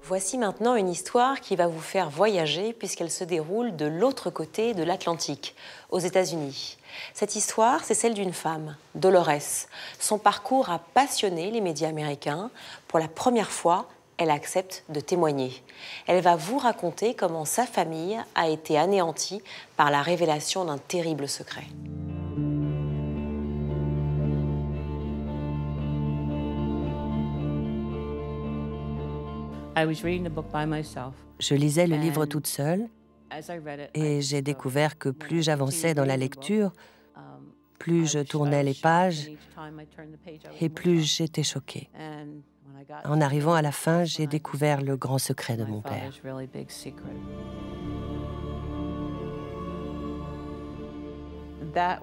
Voici maintenant une histoire qui va vous faire voyager puisqu'elle se déroule de l'autre côté de l'Atlantique, aux États-Unis. Cette histoire, c'est celle d'une femme, Dolores. Son parcours a passionné les médias américains. Pour la première fois, elle accepte de témoigner. Elle va vous raconter comment sa famille a été anéantie par la révélation d'un terrible secret. Je lisais le livre toute seule et j'ai découvert que plus j'avançais dans la lecture, plus je tournais les pages et plus j'étais choquée. En arrivant à la fin, j'ai découvert le grand secret de mon père.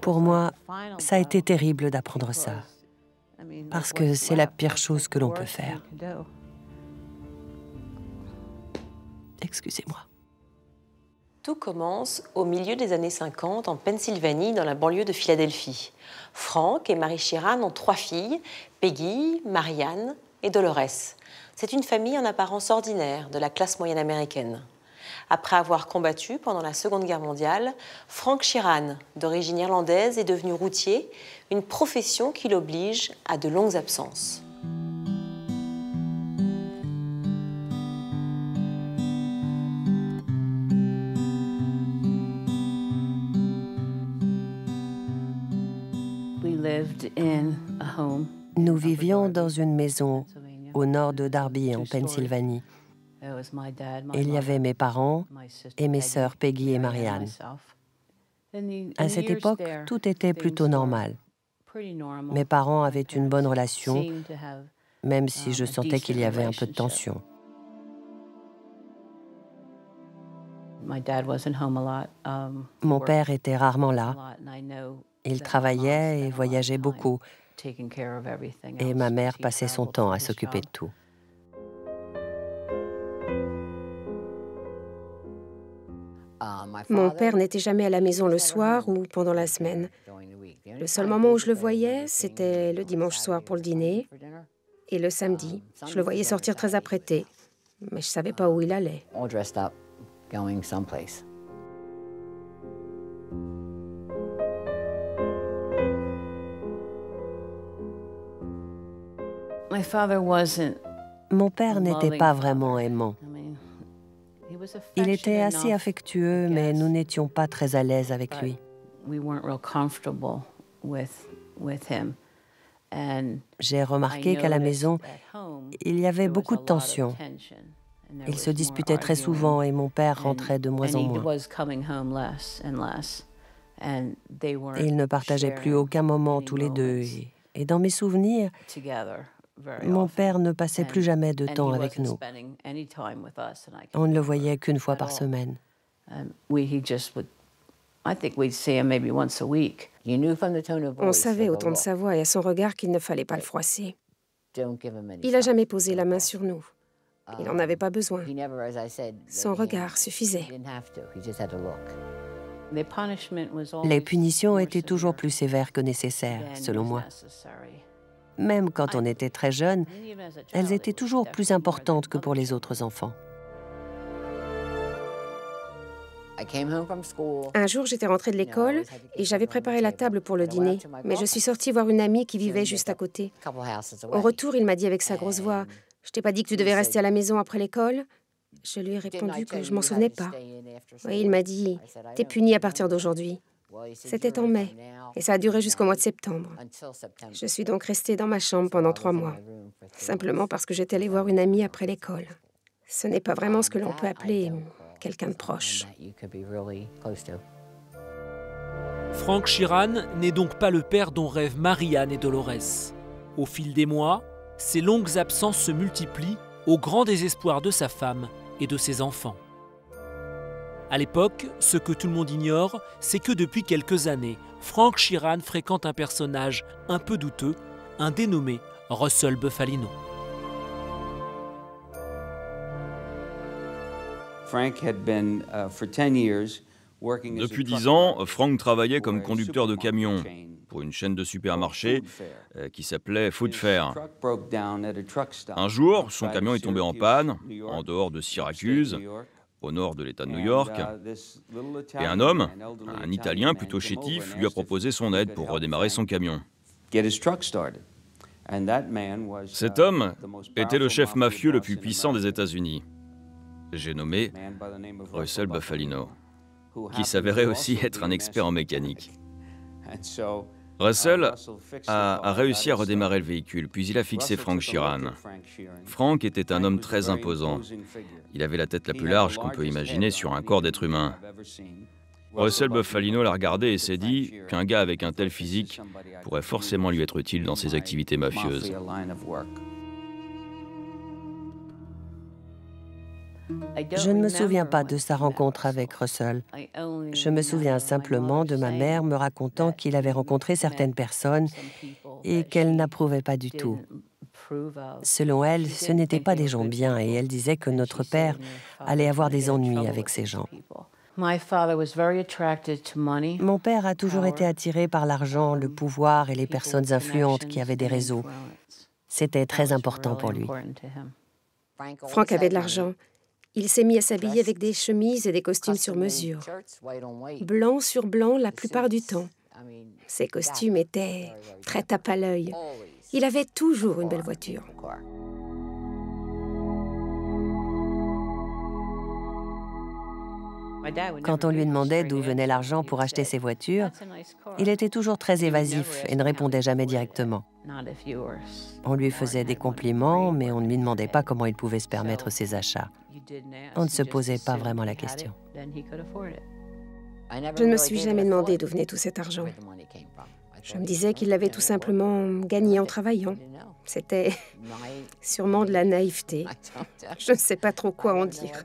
Pour moi, ça a été terrible d'apprendre ça, parce que c'est la pire chose que l'on peut faire. Excusez-moi. Tout commence au milieu des années 50 en Pennsylvanie, dans la banlieue de Philadelphie. Frank et Mary Sheeran ont 3 filles, Peggy, Marianne et Dolores. C'est une famille en apparence ordinaire de la classe moyenne américaine. Après avoir combattu pendant la Seconde Guerre mondiale, Frank Sheeran, d'origine irlandaise, est devenu routier, une profession qui l'oblige à de longues absences. Nous vivions dans une maison au nord de Darby, en Pennsylvanie. Il y avait mes parents et mes sœurs Peggy et Marianne. À cette époque, tout était plutôt normal. Mes parents avaient une bonne relation, même si je sentais qu'il y avait un peu de tension. Mon père était rarement là. Il travaillait et voyageait beaucoup, et ma mère passait son temps à s'occuper de tout. Mon père n'était jamais à la maison le soir ou pendant la semaine. Le seul moment où je le voyais, c'était le dimanche soir pour le dîner et le samedi. Je le voyais sortir très apprêté, mais je ne savais pas où il allait. Mon père n'était pas vraiment aimant. Il était assez affectueux, mais nous n'étions pas très à l'aise avec lui. J'ai remarqué qu'à la maison, il y avait beaucoup de tensions. Ils se disputaient très souvent et mon père rentrait de moins en moins. Et ils ne partageaient plus aucun moment tous les deux. Et dans mes souvenirs, mon père ne passait plus jamais de temps avec nous. On ne le voyait qu'une fois par semaine. On savait au ton de sa voix et à son regard qu'il ne fallait pas le froisser. Il n'a jamais posé la main sur nous. Il n'en avait pas besoin. Son regard suffisait. Les punitions étaient toujours plus sévères que nécessaires, selon moi. Même quand on était très jeune, elles étaient toujours plus importantes que pour les autres enfants. Un jour, j'étais rentrée de l'école et j'avais préparé la table pour le dîner, mais je suis sortie voir une amie qui vivait juste à côté. Au retour, il m'a dit avec sa grosse voix, « Je t'ai pas dit que tu devais rester à la maison après l'école ?» Je lui ai répondu que je m'en souvenais pas. Oui, il m'a dit, « T'es punie à partir d'aujourd'hui. » C'était en mai, et ça a duré jusqu'au mois de septembre. Je suis donc restée dans ma chambre pendant 3 mois, simplement parce que j'étais allée voir une amie après l'école. Ce n'est pas vraiment ce que l'on peut appeler quelqu'un de proche. Frank Sheeran n'est donc pas le père dont rêvent Marianne et Dolores. Au fil des mois, ses longues absences se multiplient au grand désespoir de sa femme et de ses enfants. À l'époque, ce que tout le monde ignore, c'est que depuis quelques années, Frank Sheeran fréquente un personnage un peu douteux, un dénommé Russell Bufalino. Depuis 10 ans, Frank travaillait comme conducteur de camion pour une chaîne de supermarchés qui s'appelait Food Fair. Un jour, son camion est tombé en panne, en dehors de Syracuse, au nord de l'État de New York, et un homme, un Italien plutôt chétif, lui a proposé son aide pour redémarrer son camion. Cet homme était le chef mafieux le plus puissant des États-Unis. J'ai nommé Russell Bufalino, qui s'avérait aussi être un expert en mécanique. Russell a réussi à redémarrer le véhicule, puis il a fixé Frank Sheeran. Frank était un homme très imposant. Il avait la tête la plus large qu'on peut imaginer sur un corps d'être humain. Russell Bufalino l'a regardé et s'est dit qu'un gars avec un tel physique pourrait forcément lui être utile dans ses activités mafieuses. Je ne me souviens pas de sa rencontre avec Russell. Je me souviens simplement de ma mère me racontant qu'il avait rencontré certaines personnes et qu'elle n'approuvait pas du tout. Selon elle, ce n'étaient pas des gens bien et elle disait que notre père allait avoir des ennuis avec ces gens. Mon père a toujours été attiré par l'argent, le pouvoir et les personnes influentes qui avaient des réseaux. C'était très important pour lui. Frank avait de l'argent. Il s'est mis à s'habiller avec des chemises et des costumes sur mesure. Blanc sur blanc la plupart du temps. Ses costumes étaient très tape à l'œil. Il avait toujours une belle voiture. Quand on lui demandait d'où venait l'argent pour acheter ses voitures, il était toujours très évasif et ne répondait jamais directement. On lui faisait des compliments, mais on ne lui demandait pas comment il pouvait se permettre ses achats. On ne se posait pas vraiment la question. Je ne me suis jamais demandé d'où venait tout cet argent. Je me disais qu'il l'avait tout simplement gagné en travaillant. C'était sûrement de la naïveté. Je ne sais pas trop quoi en dire.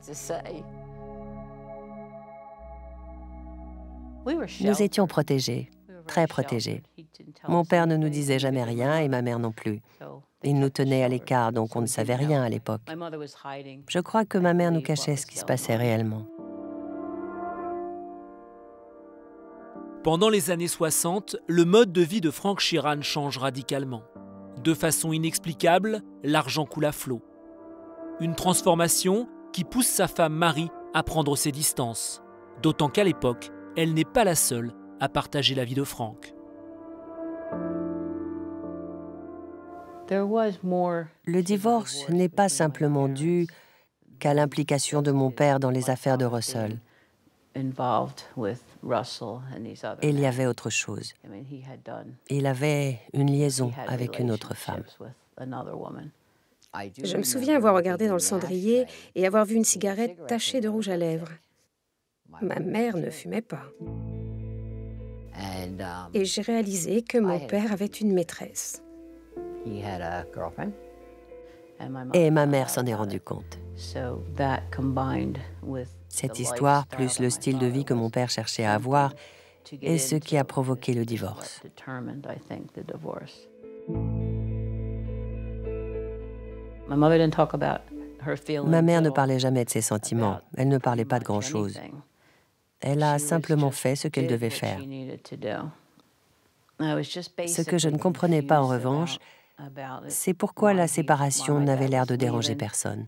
Nous étions protégés, très protégés. Mon père ne nous disait jamais rien et ma mère non plus. Il nous tenait à l'écart, donc on ne savait rien à l'époque. Je crois que ma mère nous cachait ce qui se passait réellement. Pendant les années 60, le mode de vie de Frank Sheeran change radicalement. De façon inexplicable, l'argent coule à flot. Une transformation qui pousse sa femme Mary à prendre ses distances. D'autant qu'à l'époque, elle n'est pas la seule à partager la vie de Frank. Le divorce n'est pas simplement dû qu'à l'implication de mon père dans les affaires de Russell. Il y avait autre chose. Il avait une liaison avec une autre femme. Je me souviens avoir regardé dans le cendrier et avoir vu une cigarette tachée de rouge à lèvres. Ma mère ne fumait pas. Et j'ai réalisé que mon père avait une maîtresse. Et ma mère s'en est rendue compte. Cette histoire, plus le style de vie que mon père cherchait à avoir, est ce qui a provoqué le divorce. Ma mère ne parlait jamais de ses sentiments. Elle ne parlait pas de grand-chose. Elle a simplement fait ce qu'elle devait faire. Ce que je ne comprenais pas, en revanche, c'est pourquoi la séparation n'avait l'air de déranger personne.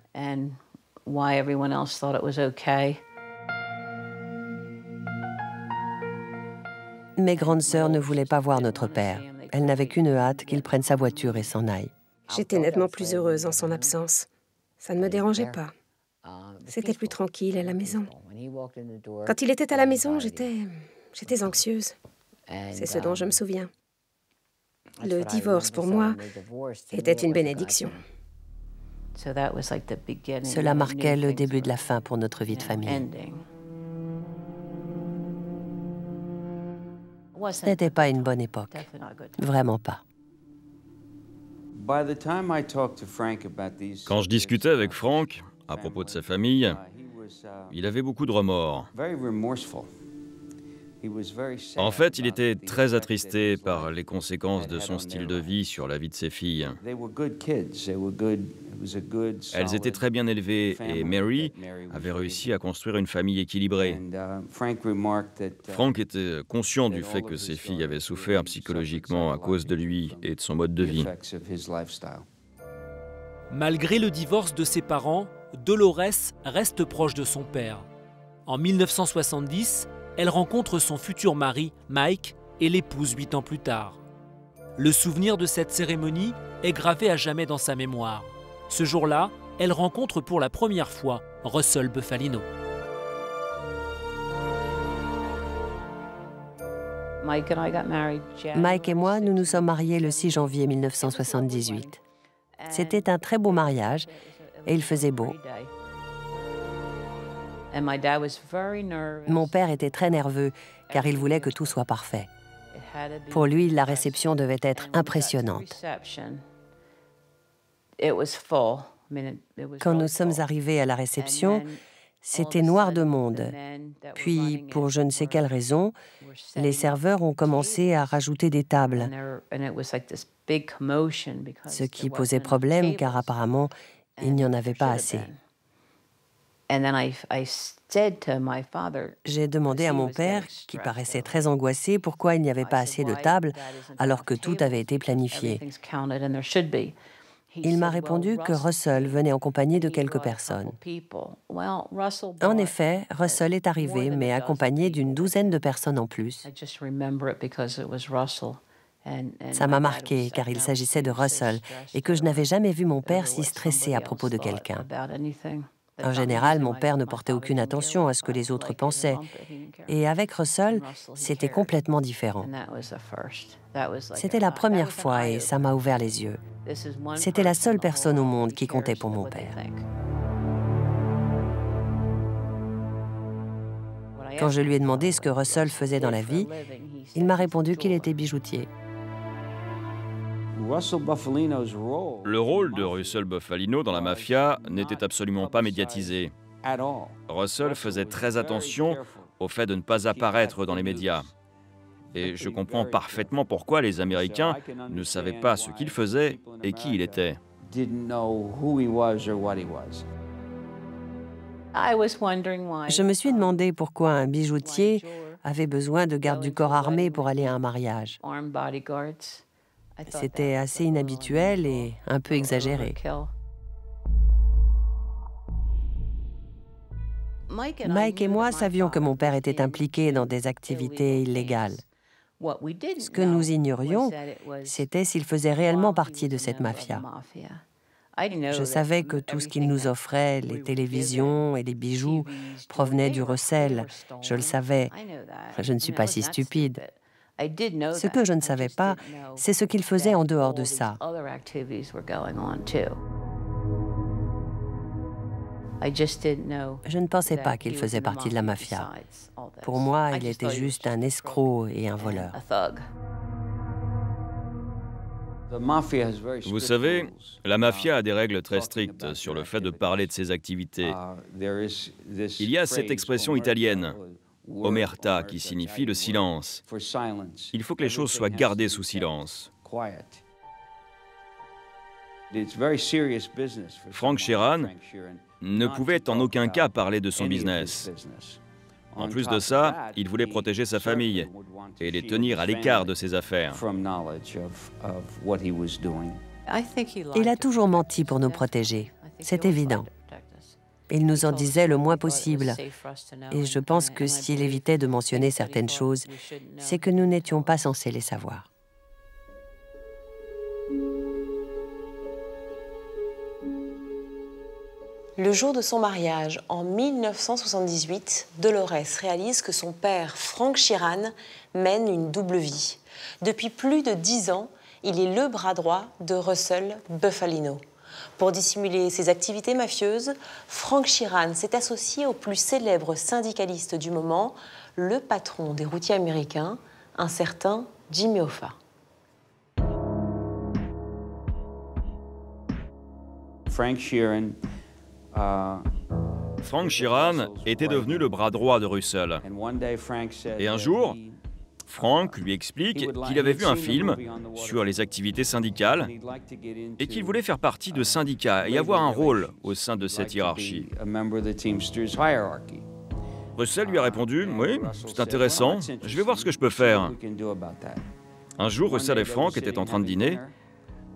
Mes grandes sœurs ne voulaient pas voir notre père. Elles n'avaient qu'une hâte qu'il prenne sa voiture et s'en aille. J'étais nettement plus heureuse en son absence. Ça ne me dérangeait pas. C'était plus tranquille à la maison. Quand il était à la maison, j'étais anxieuse. C'est ce dont je me souviens. Le divorce, pour moi, était une bénédiction. Cela marquait le début de la fin pour notre vie de famille. Ce n'était pas une bonne époque. Vraiment pas. Quand je discutais avec Frank à propos de sa famille, il avait beaucoup de remords. En fait, il était très attristé par les conséquences de son style de vie sur la vie de ses filles. Elles étaient très bien élevées et Mary avait réussi à construire une famille équilibrée. Frank était conscient du fait que ses filles avaient souffert psychologiquement à cause de lui et de son mode de vie. Malgré le divorce de ses parents, Dolores reste proche de son père. En 1970, elle rencontre son futur mari, Mike, et l'épouse 8 ans plus tard. Le souvenir de cette cérémonie est gravé à jamais dans sa mémoire. Ce jour-là, elle rencontre pour la première fois Russell Bufalino. Mike et moi, nous nous sommes mariés le 6 janvier 1978. C'était un très beau mariage et il faisait beau. Mon père était très nerveux car il voulait que tout soit parfait. Pour lui, la réception devait être impressionnante. Quand nous sommes arrivés à la réception, c'était noir de monde. Puis, pour je ne sais quelle raison, les serveurs ont commencé à rajouter des tables, ce qui posait problème car apparemment, il n'y en avait pas assez. J'ai demandé à mon père, qui paraissait très angoissé, pourquoi il n'y avait pas assez de tables alors que tout avait été planifié. Il m'a répondu que Russell venait en compagnie de quelques personnes. En effet, Russell est arrivé, mais accompagné d'une douzaine de personnes en plus. Ça m'a marqué, car il s'agissait de Russell, et que je n'avais jamais vu mon père si stressé à propos de quelqu'un. En général, mon père ne portait aucune attention à ce que les autres pensaient. Et avec Russell, c'était complètement différent. C'était la première fois et ça m'a ouvert les yeux. C'était la seule personne au monde qui comptait pour mon père. Quand je lui ai demandé ce que Russell faisait dans la vie, il m'a répondu qu'il était bijoutier. Le rôle de Russell Bufalino dans la mafia n'était absolument pas médiatisé. Russell faisait très attention au fait de ne pas apparaître dans les médias. Et je comprends parfaitement pourquoi les Américains ne savaient pas ce qu'il faisait et qui il était. Je me suis demandé pourquoi un bijoutier avait besoin de gardes du corps armés pour aller à un mariage. C'était assez inhabituel et un peu exagéré. Mike et moi savions que mon père était impliqué dans des activités illégales. Ce que nous ignorions, c'était s'il faisait réellement partie de cette mafia. Je savais que tout ce qu'il nous offrait, les télévisions et les bijoux, provenait du Russell. Je le savais. Je ne suis pas si stupide. Ce que je ne savais pas, c'est ce qu'il faisait en dehors de ça. Je ne pensais pas qu'il faisait partie de la mafia. Pour moi, il était juste un escroc et un voleur. Vous savez, la mafia a des règles très strictes sur le fait de parler de ses activités. Il y a cette expression italienne, omerta, qui signifie le silence. Il faut que les choses soient gardées sous silence. Frank Sheeran ne pouvait en aucun cas parler de son business. En plus de ça, il voulait protéger sa famille et les tenir à l'écart de ses affaires. Il a toujours menti pour nous protéger, c'est évident. Il nous en disait le moins possible. Et je pense que s'il évitait de mentionner certaines choses, c'est que nous n'étions pas censés les savoir. Le jour de son mariage, en 1978, Dolores réalise que son père, Frank Sheeran, mène une double vie. Depuis plus de 10 ans, il est le bras droit de Russell Bufalino. Pour dissimuler ses activités mafieuses, Frank Sheeran s'est associé au plus célèbre syndicaliste du moment, le patron des routiers américains, un certain Jimmy Hoffa. Frank Sheeran Frank Sheeran était devenu le bras droit de Russell. Et un jour, Frank lui explique qu'il avait vu un film sur les activités syndicales et qu'il voulait faire partie de syndicats et avoir un rôle au sein de cette hiérarchie. Russell lui a répondu « Oui, c'est intéressant, je vais voir ce que je peux faire ». Un jour, Russell et Frank étaient en train de dîner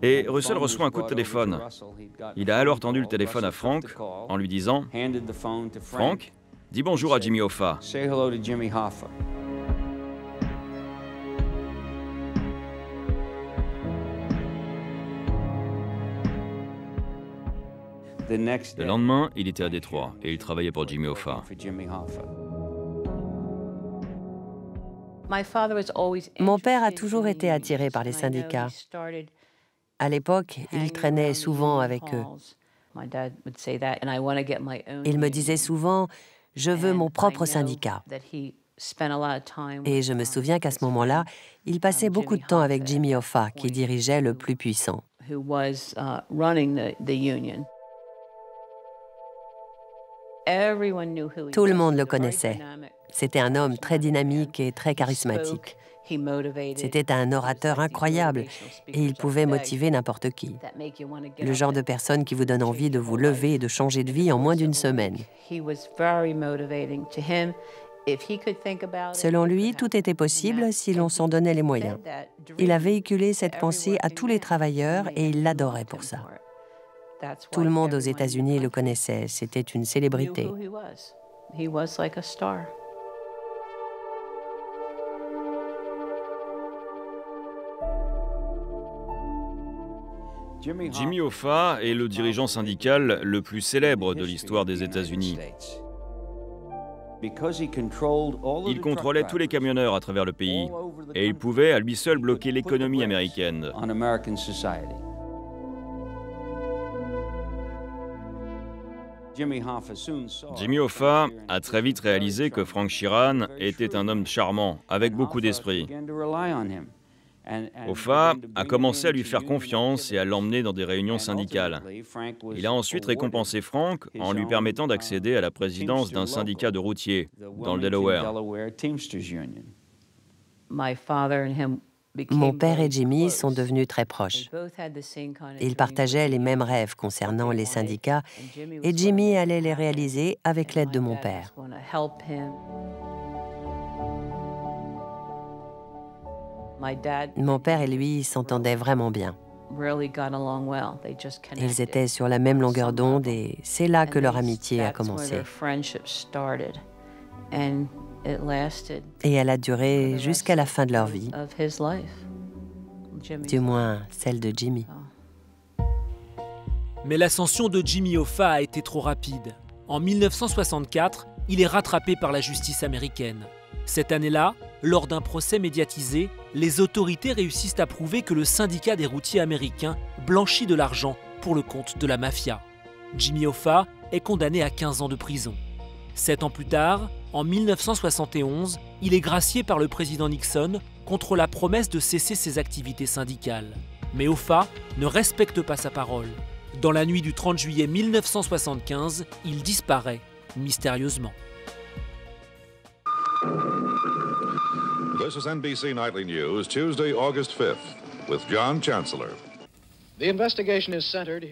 et Russell reçoit un coup de téléphone. Il a alors tendu le téléphone à Frank en lui disant « Frank, dis bonjour à Jimmy Hoffa ». Le lendemain, il était à Détroit et il travaillait pour Jimmy Hoffa. Mon père a toujours été attiré par les syndicats. À l'époque, il traînait souvent avec eux. Il me disait souvent « Je veux mon propre syndicat ». Et je me souviens qu'à ce moment-là, il passait beaucoup de temps avec Jimmy Hoffa, qui dirigeait le plus puissant. Tout le monde le connaissait. C'était un homme très dynamique et très charismatique. C'était un orateur incroyable et il pouvait motiver n'importe qui. Le genre de personne qui vous donne envie de vous lever et de changer de vie en moins d'une semaine. Selon lui, tout était possible si l'on s'en donnait les moyens. Il a véhiculé cette pensée à tous les travailleurs et il l'adorait pour ça. Tout le monde aux États-Unis le connaissait, c'était une célébrité. Jimmy Hoffa est le dirigeant syndical le plus célèbre de l'histoire des États-Unis. Il contrôlait tous les camionneurs à travers le pays et il pouvait à lui seul bloquer l'économie américaine. Jimmy Hoffa a très vite réalisé que Frank Sheeran était un homme charmant, avec beaucoup d'esprit. Hoffa a commencé à lui faire confiance et à l'emmener dans des réunions syndicales. Il a ensuite récompensé Frank en lui permettant d'accéder à la présidence d'un syndicat de routiers dans le Delaware. Mon père et Jimmy sont devenus très proches. Ils partageaient les mêmes rêves concernant les syndicats et Jimmy allait les réaliser avec l'aide de mon père. Mon père et lui s'entendaient vraiment bien. Ils étaient sur la même longueur d'onde et c'est là que leur amitié a commencé. Et elle a duré jusqu'à la fin de leur vie. Du moins, celle de Jimmy. Mais l'ascension de Jimmy Hoffa a été trop rapide. En 1964, il est rattrapé par la justice américaine. Cette année-là, lors d'un procès médiatisé, les autorités réussissent à prouver que le syndicat des routiers américains blanchit de l'argent pour le compte de la mafia. Jimmy Hoffa est condamné à 15 ans de prison. 7 ans plus tard, en 1971, il est gracié par le président Nixon contre la promesse de cesser ses activités syndicales. Mais Hoffa ne respecte pas sa parole. Dans la nuit du 30 juillet 1975, il disparaît mystérieusement. This is NBC Nightly News, Tuesday, August 5th, with John Chancellor.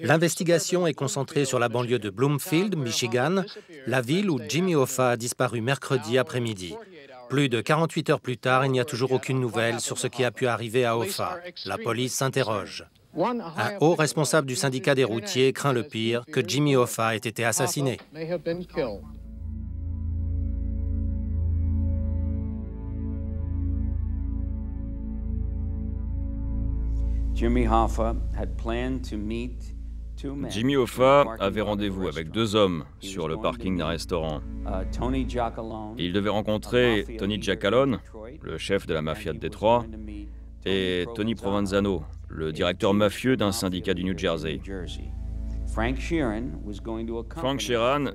L'investigation est concentrée sur la banlieue de Bloomfield, Michigan, la ville où Jimmy Hoffa a disparu mercredi après-midi. Plus de 48 heures plus tard, il n'y a toujours aucune nouvelle sur ce qui a pu arriver à Hoffa. La police s'interroge. Un haut responsable du syndicat des routiers craint le pire, que Jimmy Hoffa ait été assassiné. Jimmy Hoffa avait rendez-vous avec 2 hommes sur le parking d'un restaurant. Il devait rencontrer Tony Giacalone, le chef de la mafia de Détroit, et Tony Provenzano, le directeur mafieux d'un syndicat du New Jersey. Frank Sheeran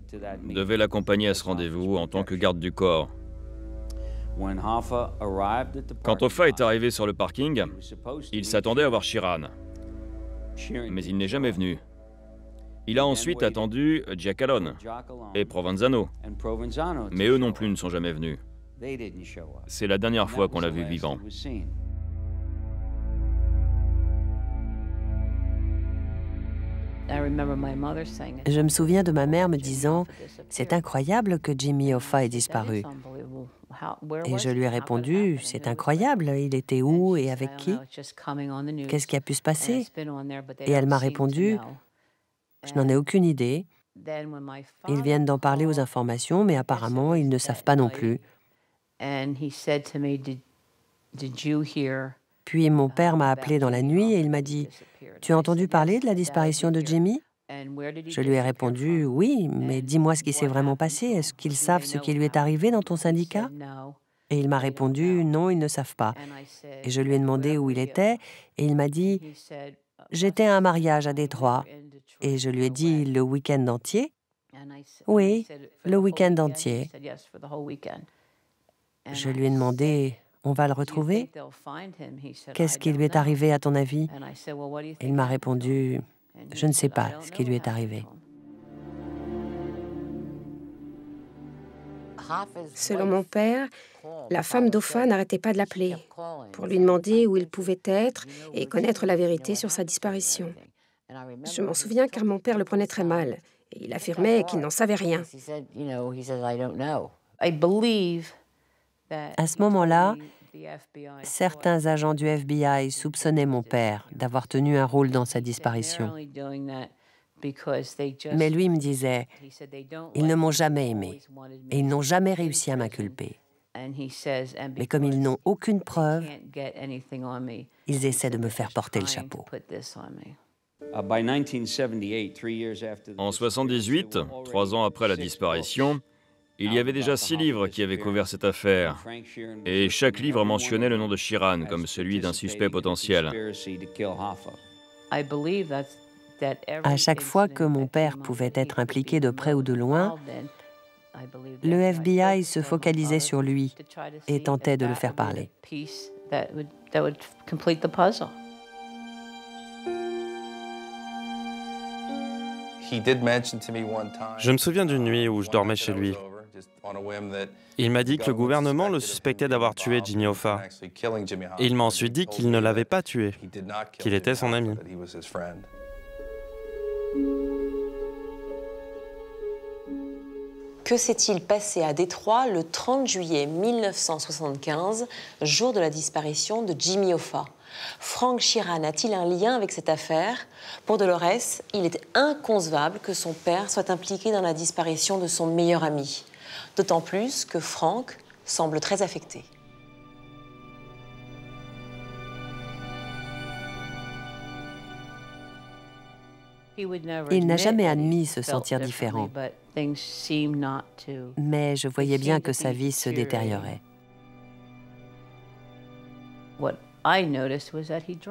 devait l'accompagner à ce rendez-vous en tant que garde du corps. Quand Hoffa est arrivé sur le parking, il s'attendait à voir Sheeran, mais il n'est jamais venu. Il a ensuite attendu Giacalone et Provenzano, mais eux non plus ne sont jamais venus. C'est la dernière fois qu'on l'a vu vivant. Je me souviens de ma mère me disant « C'est incroyable que Jimmy Hoffa ait disparu ». Et je lui ai répondu « C'est incroyable, il était où et avec qui? Qu'est-ce qui a pu se passer ?» Et elle m'a répondu « Je n'en ai aucune idée. Ils viennent d'en parler aux informations, mais apparemment, ils ne savent pas non plus. » Puis mon père m'a appelé dans la nuit et il m'a dit « Tu as entendu parler de la disparition de Jimmy ?» Je lui ai répondu « Oui, mais dis-moi ce qui s'est vraiment passé. Est-ce qu'ils savent ce qui lui est arrivé dans ton syndicat ?» Et il m'a répondu « Non, ils ne savent pas. » Et je lui ai demandé où il était et il m'a dit « J'étais à un mariage à Détroit. » Et je lui ai dit « Le week-end entier ?» « Oui, le week-end entier. » Je lui ai demandé « On va le retrouver? Qu'est-ce qui lui est arrivé à ton avis ?» Il m'a répondu « Je ne sais pas ce qui lui est arrivé. » Selon mon père, la femme d'Hoffa n'arrêtait pas de l'appeler pour lui demander où il pouvait être et connaître la vérité sur sa disparition. Je m'en souviens car mon père le prenait très mal et il affirmait qu'il n'en savait rien. À ce moment-là, certains agents du FBI soupçonnaient mon père d'avoir tenu un rôle dans sa disparition. Mais lui me disait « Ils ne m'ont jamais aimé et ils n'ont jamais réussi à m'inculper. Mais comme ils n'ont aucune preuve, ils essaient de me faire porter le chapeau. » En 1978, 3 ans après la disparition, il y avait déjà 6 livres qui avaient couvert cette affaire, et chaque livre mentionnait le nom de Sheeran comme celui d'un suspect potentiel. À chaque fois que mon père pouvait être impliqué de près ou de loin, le FBI se focalisait sur lui et tentait de le faire parler. Je me souviens d'une nuit où je dormais chez lui. Il m'a dit que le gouvernement le suspectait d'avoir tué Jimmy Hoffa. Et il m'a ensuite dit qu'il ne l'avait pas tué, qu'il était son ami. Que s'est-il passé à Détroit le 30 juillet 1975, jour de la disparition de Jimmy Hoffa? Frank Sheeran a-t-il un lien avec cette affaire? Pour Dolores, il est inconcevable que son père soit impliqué dans la disparition de son meilleur ami. D'autant plus que Frank semble très affecté. Il n'a jamais admis se sentir différent, mais je voyais bien que sa vie se détériorait.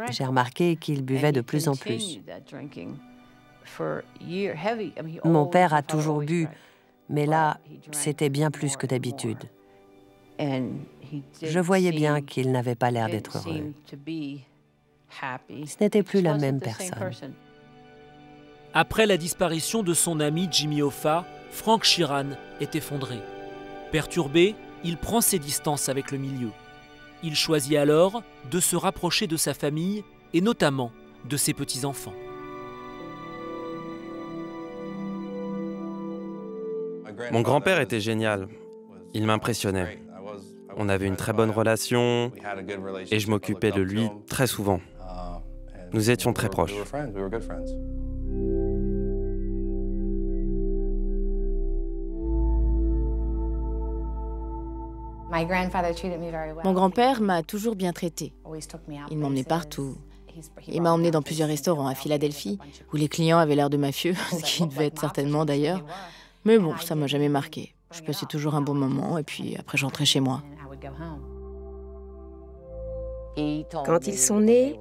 J'ai remarqué qu'il buvait de plus en plus. Mon père a toujours bu, mais là, c'était bien plus que d'habitude. Je voyais bien qu'il n'avait pas l'air d'être heureux. Ce n'était plus la même personne. Après la disparition de son ami Jimmy Hoffa, Frank Sheeran est effondré. Perturbé, il prend ses distances avec le milieu. Il choisit alors de se rapprocher de sa famille et notamment de ses petits-enfants. Mon grand-père était génial. Il m'impressionnait. On avait une très bonne relation et je m'occupais de lui très souvent. Nous étions très proches. Mon grand-père m'a toujours bien traité. Il m'emmenait partout. Il m'a emmené dans plusieurs restaurants à Philadelphie, où les clients avaient l'air de mafieux, ce qui devait être certainement d'ailleurs. Mais bon, ça m'a jamais marqué. Je passais toujours un bon moment, et puis après j'entrais chez moi. Quand ils sont nés,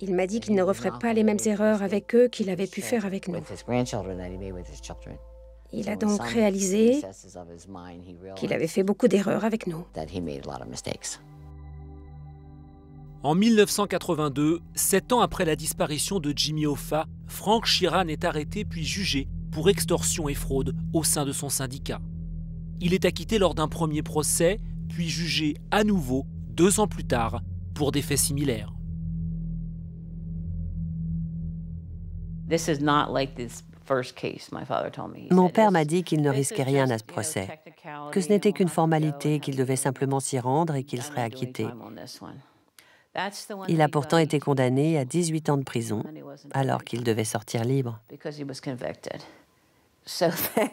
il m'a dit qu'il ne referait pas les mêmes erreurs avec eux qu'il avait pu faire avec nous. Il a donc réalisé qu'il avait fait beaucoup d'erreurs avec nous. En 1982, 7 ans après la disparition de Jimmy Hoffa, Frank Sheeran est arrêté puis jugé pour extorsion et fraude au sein de son syndicat. Il est acquitté lors d'un premier procès, puis jugé à nouveau 2 ans plus tard pour des faits similaires. Mon père m'a dit qu'il ne risquait rien à ce procès, que ce n'était qu'une formalité, qu'il devait simplement s'y rendre et qu'il serait acquitté. Il a pourtant été condamné à 18 ans de prison, alors qu'il devait sortir libre.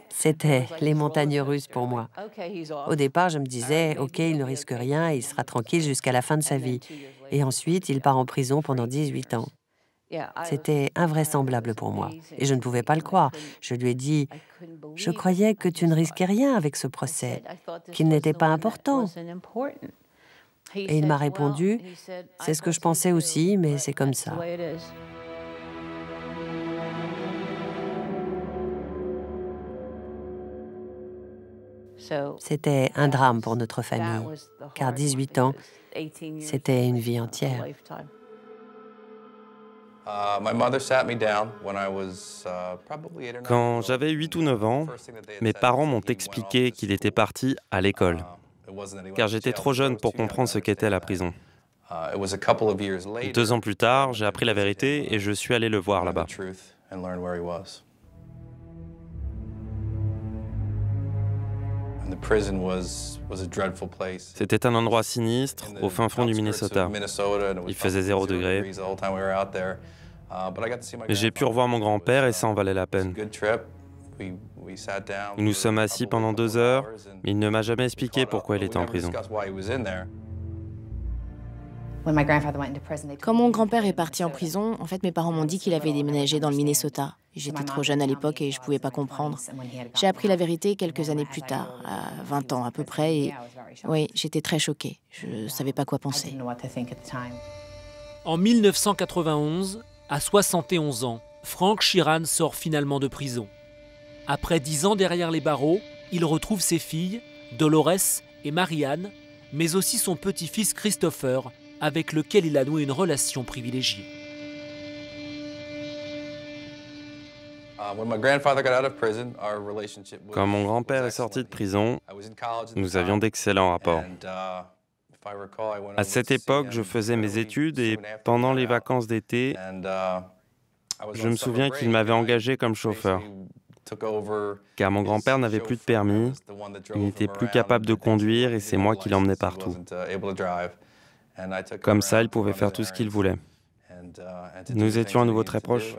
C'était les montagnes russes pour moi. Au départ, je me disais, OK, il ne risque rien et il sera tranquille jusqu'à la fin de sa vie. Et ensuite, il part en prison pendant 18 ans. C'était invraisemblable pour moi. Et je ne pouvais pas le croire. Je lui ai dit, je croyais que tu ne risquais rien avec ce procès, qu'il n'était pas important. Et il m'a répondu, c'est ce que je pensais aussi, mais c'est comme ça. C'était un drame pour notre famille, car 18 ans, c'était une vie entière. Quand j'avais 8 ou 9 ans, mes parents m'ont expliqué qu'il était parti à l'école, car j'étais trop jeune pour comprendre ce qu'était la prison. 2 ans plus tard, j'ai appris la vérité et je suis allé le voir là-bas. C'était un endroit sinistre, au fin fond du Minnesota. Il faisait 0 degré. Mais j'ai pu revoir mon grand-père et ça en valait la peine. Nous nous sommes assis pendant 2 heures, mais il ne m'a jamais expliqué pourquoi il était en prison. Quand mon grand-père est parti en prison, en fait, mes parents m'ont dit qu'il avait déménagé dans le Minnesota. J'étais trop jeune à l'époque et je ne pouvais pas comprendre. J'ai appris la vérité quelques années plus tard, à 20 ans à peu près, et oui, j'étais très choquée. Je ne savais pas quoi penser. En 1991, à 71 ans, Frank Sheeran sort finalement de prison. Après 10 ans derrière les barreaux, il retrouve ses filles, Dolores et Marianne, mais aussi son petit-fils Christopher, avec lequel il a noué une relation privilégiée. Quand mon grand-père est sorti de prison, nous avions d'excellents rapports. À cette époque, je faisais mes études et pendant les vacances d'été, je me souviens qu'il m'avait engagé comme chauffeur. Car mon grand-père n'avait plus de permis, il n'était plus capable de conduire et c'est moi qui l'emmenais partout. Comme ça, il pouvait faire tout ce qu'il voulait. Nous étions à nouveau très proches.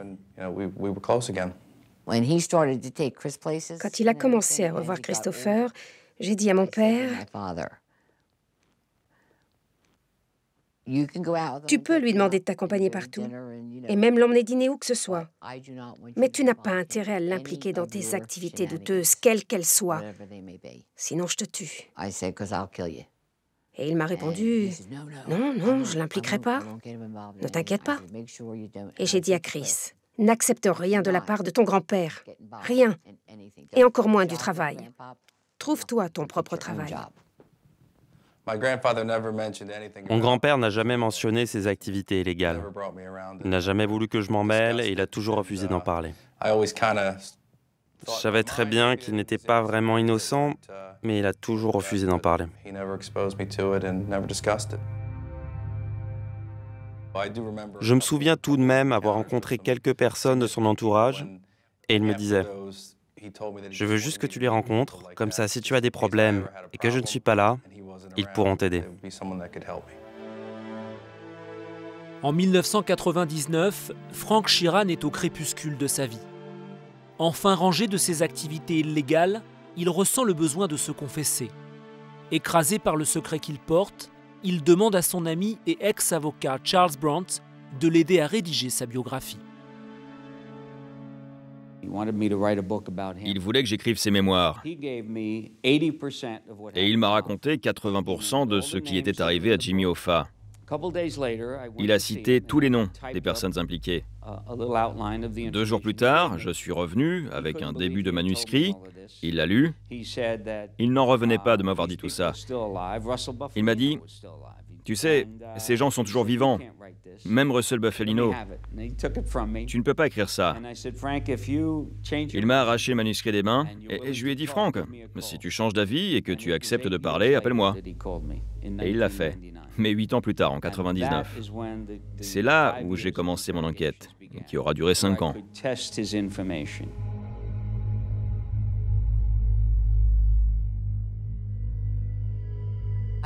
Quand il a commencé à revoir Christopher, j'ai dit à mon père, tu peux lui demander de t'accompagner partout, et même l'emmener dîner où que ce soit. Mais tu n'as pas intérêt à l'impliquer dans tes activités douteuses, quelles qu'elles soient. Sinon, je te tue. Et il m'a répondu, non, non, je ne l'impliquerai pas. Ne t'inquiète pas. Et j'ai dit à Chris, n'accepte rien de la part de ton grand-père. Rien. Et encore moins du travail. Trouve-toi ton propre travail. Mon grand-père n'a jamais mentionné ses activités illégales. Il n'a jamais voulu que je m'en mêle et il a toujours refusé d'en parler. Je savais très bien qu'il n'était pas vraiment innocent, mais il a toujours refusé d'en parler. Je me souviens tout de même avoir rencontré quelques personnes de son entourage et il me disait « Je veux juste que tu les rencontres, comme ça si tu as des problèmes et que je ne suis pas là, ils pourront t'aider. » En 1999, Frank Sheeran est au crépuscule de sa vie. Enfin rangé de ses activités illégales, il ressent le besoin de se confesser. Écrasé par le secret qu'il porte, il demande à son ami et ex-avocat Charles Brandt de l'aider à rédiger sa biographie. Il voulait que j'écrive ses mémoires. Et il m'a raconté 80% de ce qui était arrivé à Jimmy Hoffa. Il a cité tous les noms des personnes impliquées. 2 jours plus tard, je suis revenu avec un début de manuscrit. Il l'a lu. Il n'en revenait pas de m'avoir dit tout ça. Il m'a dit « Tu sais, ces gens sont toujours vivants. Même Russell Bufalino. Tu ne peux pas écrire ça. Il m'a arraché le manuscrit des mains et je lui ai dit, Frank, si tu changes d'avis et que tu acceptes de parler, appelle-moi. Et il l'a fait. Mais 8 ans plus tard, en 99. C'est là où j'ai commencé mon enquête, qui aura duré 5 ans.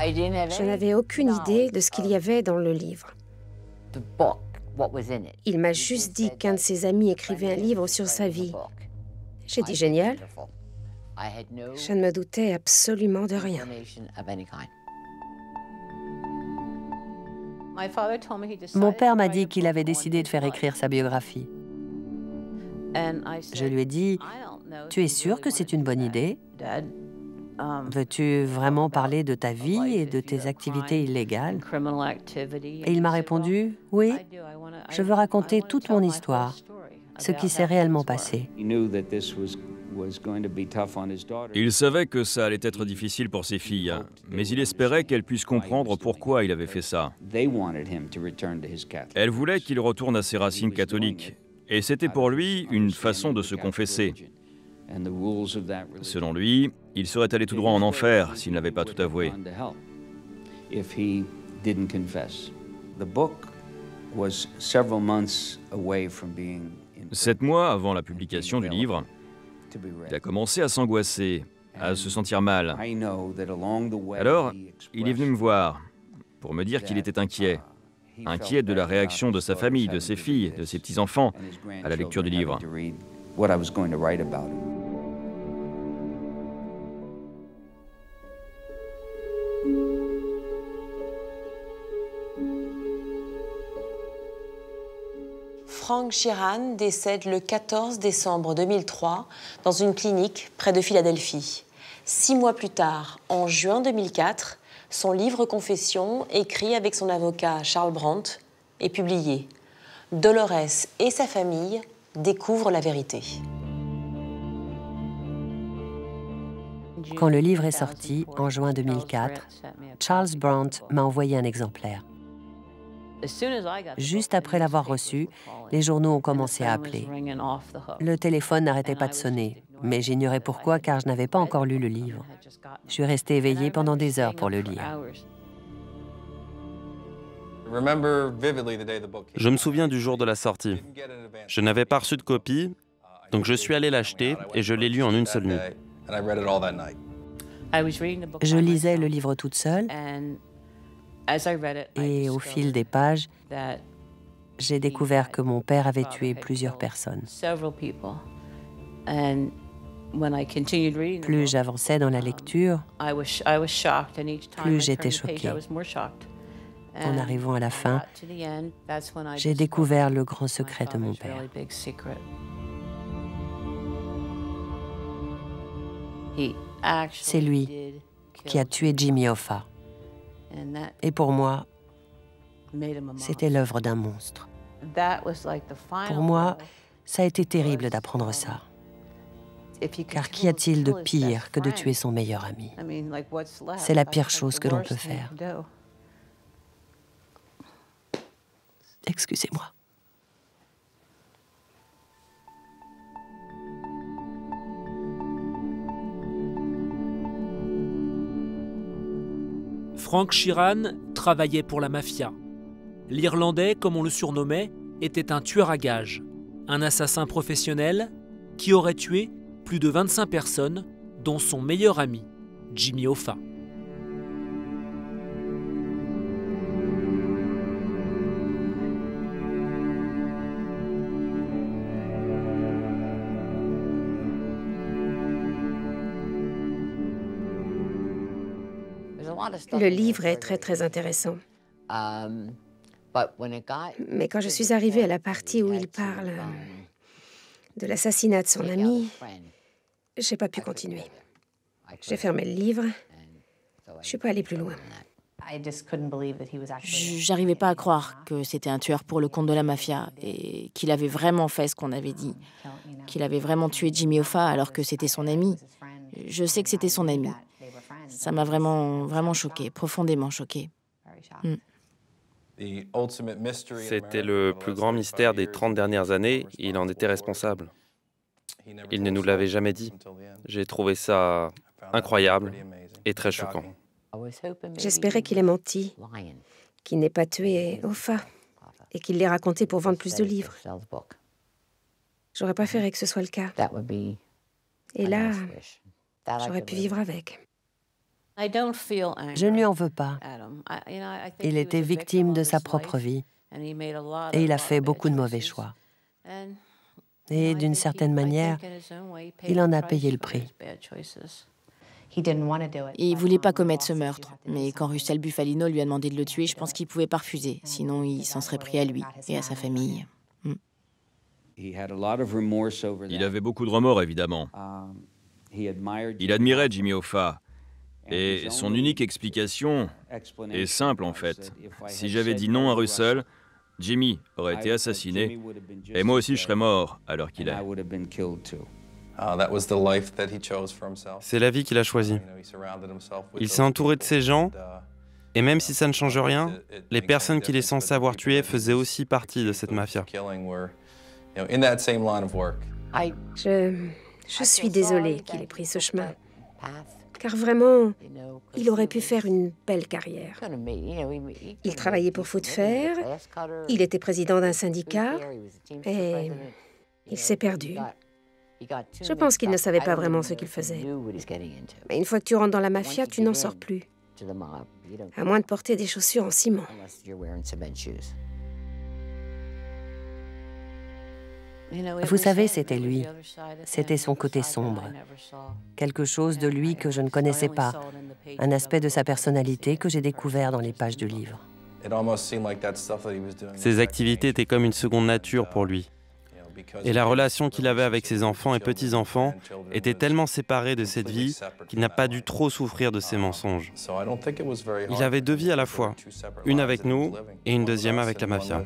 Je n'avais aucune idée de ce qu'il y avait dans le livre. Il m'a juste dit qu'un de ses amis écrivait un livre sur sa vie. J'ai dit génial. Je ne me doutais absolument de rien. Mon père m'a dit qu'il avait décidé de faire écrire sa biographie. Je lui ai dit, « Tu es sûr que c'est une bonne idée ? Veux-tu vraiment parler de ta vie et de tes activités illégales ?» Et il m'a répondu, « Oui, je veux raconter toute mon histoire, ce qui s'est réellement passé. » Il savait que ça allait être difficile pour ses filles, mais il espérait qu'elles puissent comprendre pourquoi il avait fait ça. Elle voulait qu'il retourne à ses racines catholiques, et c'était pour lui une façon de se confesser. Selon lui, il serait allé tout droit en enfer s'il n'avait pas tout avoué. 7 mois avant la publication du livre, il a commencé à s'angoisser, à se sentir mal. Alors, il est venu me voir pour me dire qu'il était inquiet. Inquiet de la réaction de sa famille, de ses filles, de ses petits-enfants à la lecture du livre. Frank Sheeran décède le 14 décembre 2003 dans une clinique près de Philadelphie. 6 mois plus tard, en juin 2004, son livre Confession, écrit avec son avocat Charles Brandt, est publié. Dolores et sa famille découvrent la vérité. Quand le livre est sorti, en juin 2004, Charles Brandt m'a envoyé un exemplaire. Juste après l'avoir reçu, les journaux ont commencé à appeler. Le téléphone n'arrêtait pas de sonner, mais j'ignorais pourquoi car je n'avais pas encore lu le livre. Je suis restée éveillée pendant des heures pour le lire. Je me souviens du jour de la sortie. Je n'avais pas reçu de copie, donc je suis allé l'acheter et je l'ai lu en une seule nuit. Je lisais le livre toute seule et au fil des pages, j'ai découvert que mon père avait tué plusieurs personnes. Plus j'avançais dans la lecture, plus j'étais choquée. En arrivant à la fin, j'ai découvert le grand secret de mon père. C'est lui qui a tué Jimmy Hoffa. Et pour moi, c'était l'œuvre d'un monstre. Pour moi, ça a été terrible d'apprendre ça. Car qu'y a-t-il de pire que de tuer son meilleur ami? C'est la pire chose que l'on peut faire. Excusez-moi. Frank Sheeran travaillait pour la mafia. L'Irlandais, comme on le surnommait, était un tueur à gages, un assassin professionnel qui aurait tué plus de 25 personnes, dont son meilleur ami, Jimmy Hoffa. Le livre est très, très intéressant. Mais quand je suis arrivée à la partie où il parle de l'assassinat de son ami, je n'ai pas pu continuer. J'ai fermé le livre. Je ne suis pas allée plus loin. J'arrivais pas à croire que c'était un tueur pour le compte de la mafia et qu'il avait vraiment fait ce qu'on avait dit, qu'il avait vraiment tué Jimmy Hoffa alors que c'était son ami. Je sais que c'était son ami. Ça m'a vraiment choquée, profondément choquée. C'était le plus grand mystère des 30 dernières années et il en était responsable. Il ne nous l'avait jamais dit. J'ai trouvé ça incroyable et très choquant. J'espérais qu'il ait menti, qu'il n'ait pas tué Hoffa et qu'il l'ait raconté pour vendre plus de livres. J'aurais préféré que ce soit le cas. Et là, j'aurais pu vivre avec. Je ne lui en veux pas. Il était victime de sa propre vie et il a fait beaucoup de mauvais choix. Et d'une certaine manière, il en a payé le prix. Il ne voulait pas commettre ce meurtre, mais quand Russell Bufalino lui a demandé de le tuer, je pense qu'il ne pouvait pas refuser, sinon il s'en serait pris à lui et à sa famille. Il avait beaucoup de remords, évidemment. Il admirait Jimmy Hoffa. Et son unique explication est simple, en fait. Si j'avais dit non à Russell, Jimmy aurait été assassiné, et moi aussi je serais mort à l'heure qu'il est. C'est la vie qu'il a choisie. Il s'est entouré de ces gens, et même si ça ne change rien, les personnes qu'il est censé avoir tuées faisaient aussi partie de cette mafia. Je suis désolée qu'il ait pris ce chemin. Car vraiment, il aurait pu faire une belle carrière. Il travaillait pour Foot Fair, il était président d'un syndicat, et il s'est perdu. Je pense qu'il ne savait pas vraiment ce qu'il faisait. Mais une fois que tu rentres dans la mafia, tu n'en sors plus. À moins de porter des chaussures en ciment. Vous savez, c'était lui. C'était son côté sombre. Quelque chose de lui que je ne connaissais pas. Un aspect de sa personnalité que j'ai découvert dans les pages du livre. Ses activités étaient comme une seconde nature pour lui. Et la relation qu'il avait avec ses enfants et petits-enfants était tellement séparée de cette vie qu'il n'a pas dû trop souffrir de ses mensonges. Il avait deux vies à la fois, une avec nous et une deuxième avec la mafia.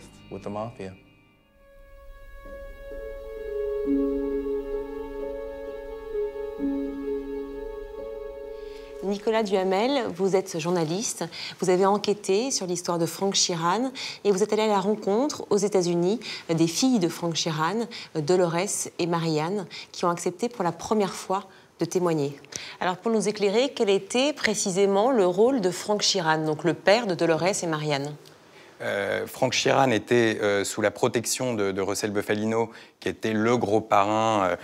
Nicolas Duhamel, vous êtes journaliste, vous avez enquêté sur l'histoire de Frank Sheeran et vous êtes allé à la rencontre aux États-Unis des filles de Frank Sheeran, Dolores et Marianne, qui ont accepté pour la première fois de témoigner. Alors pour nous éclairer, quel était précisément le rôle de Frank Sheeran, donc le père de Dolores et Marianne ? Frank Sheeran était sous la protection de Russell Bufalino, qui était le gros parrain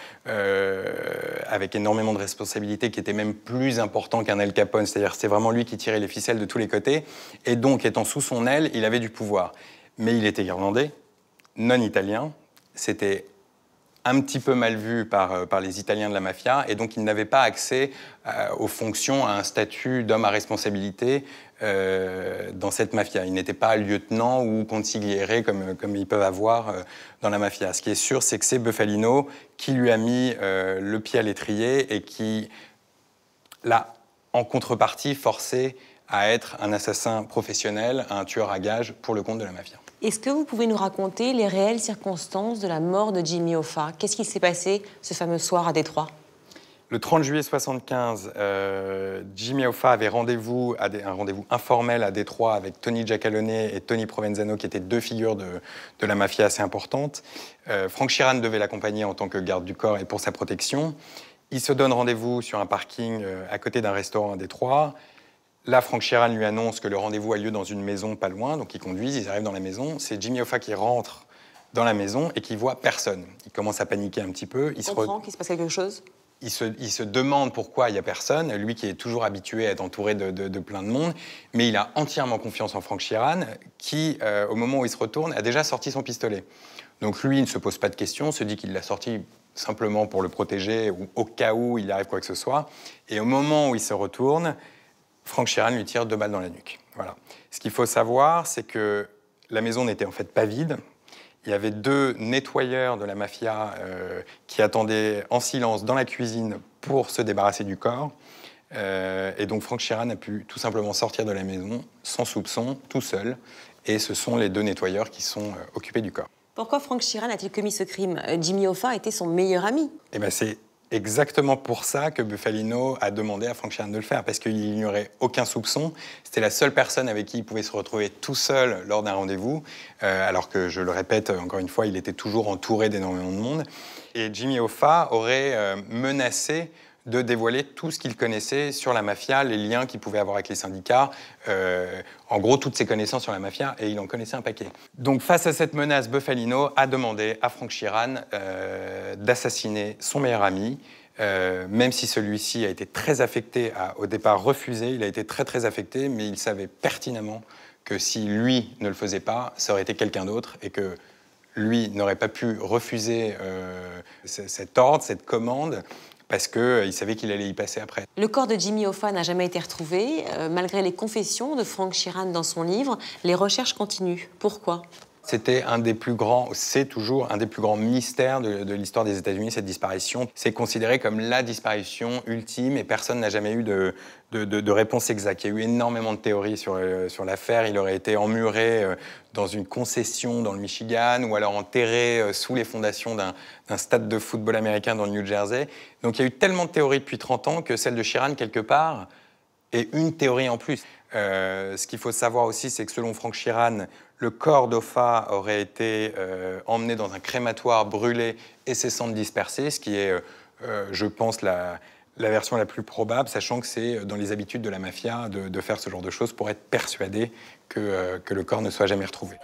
avec énormément de responsabilités, qui était même plus important qu'un Al Capone, c'est-à-dire c'est vraiment lui qui tirait les ficelles de tous les côtés, et donc étant sous son aile, il avait du pouvoir. Mais il était irlandais, non italien, c'était un petit peu mal vu par les Italiens de la mafia, et donc il n'avait pas accès aux fonctions, à un statut d'homme à responsabilité dans cette mafia. Il n'était pas lieutenant ou consigliere comme ils peuvent avoir dans la mafia. Ce qui est sûr, c'est que c'est Bufalino qui lui a mis le pied à l'étrier et qui l'a, en contrepartie, forcé à être un assassin professionnel, un tueur à gages pour le compte de la mafia. Est-ce que vous pouvez nous raconter les réelles circonstances de la mort de Jimmy Hoffa? Qu'est-ce qui s'est passé ce fameux soir à Détroit? Le 30 juillet 1975, Jimmy Hoffa avait un rendez-vous informel à Détroit avec Tony Giacalone et Tony Provenzano, qui étaient deux figures de la mafia assez importantes. Frank Sheeran devait l'accompagner en tant que garde du corps et pour sa protection. Ils se donnent rendez-vous sur un parking à côté d'un restaurant à Détroit. Là, Frank Sheeran lui annonce que le rendez-vous a lieu dans une maison pas loin, donc ils conduisent, ils arrivent dans la maison. C'est Jimmy Hoffa qui rentre dans la maison et qui voit personne. Il commence à paniquer un petit peu. Il comprend qu'il se passe quelque chose. Il se demande pourquoi il n'y a personne, lui qui est toujours habitué à être entouré de plein de monde, mais il a entièrement confiance en Frank Sheeran, qui, au moment où il se retourne, a déjà sorti son pistolet. Donc lui, il ne se pose pas de questions, se dit qu'il l'a sorti simplement pour le protéger, ou au cas où il arrive quoi que ce soit. Et au moment où il se retourne, Frank Sheeran lui tire 2 balles dans la nuque. Voilà. Ce qu'il faut savoir, c'est que la maison n'était en fait pas vide. Il y avait 2 nettoyeurs de la mafia qui attendaient en silence dans la cuisine pour se débarrasser du corps. Et donc Frank Sheeran a pu tout simplement sortir de la maison sans soupçon, tout seul. Et ce sont les 2 nettoyeurs qui sont occupés du corps. Pourquoi Frank Sheeran a-t-il commis ce crime? Jimmy Hoffa était son meilleur ami. Eh bien, c'est exactement pour ça que Bufalino a demandé à Frank Sheeran de le faire, parce qu'il n'y aurait aucun soupçon. C'était la seule personne avec qui il pouvait se retrouver tout seul lors d'un rendez-vous, alors que, je le répète encore une fois, il était toujours entouré d'énormément de monde. Et Jimmy Hoffa aurait menacé de dévoiler tout ce qu'il connaissait sur la mafia, les liens qu'il pouvait avoir avec les syndicats, en gros toutes ses connaissances sur la mafia, et il en connaissait un paquet. Donc face à cette menace, Bufalino a demandé à Frank Sheeran d'assassiner son meilleur ami, même si celui-ci a été très affecté, a au départ refusé, il a été très affecté, mais il savait pertinemment que si lui ne le faisait pas, ça aurait été quelqu'un d'autre, et que lui n'aurait pas pu refuser cet ordre, cette commande, parce qu'il savait qu'il allait y passer après. Le corps de Jimmy Hoffa n'a jamais été retrouvé. Malgré les confessions de Frank Sheeran dans son livre, les recherches continuent. Pourquoi ? C'était c'est toujours un des plus grands mystères de l'histoire des États-Unis, cette disparition. C'est considéré comme la disparition ultime et personne n'a jamais eu de réponse exacte. Il y a eu énormément de théories sur l'affaire. Il aurait été emmuré dans une concession dans le Michigan ou alors enterré sous les fondations d'un stade de football américain dans le New Jersey. Donc il y a eu tellement de théories depuis 30 ans que celle de Sheeran, quelque part, est une théorie en plus. Ce qu'il faut savoir aussi, c'est que selon Frank Sheeran, le corps d'Hoffa aurait été emmené dans un crématoire, brûlé et ses cendres dispersées, ce qui est, je pense, la version la plus probable, sachant que c'est dans les habitudes de la mafia de faire ce genre de choses pour être persuadé que le corps ne soit jamais retrouvé.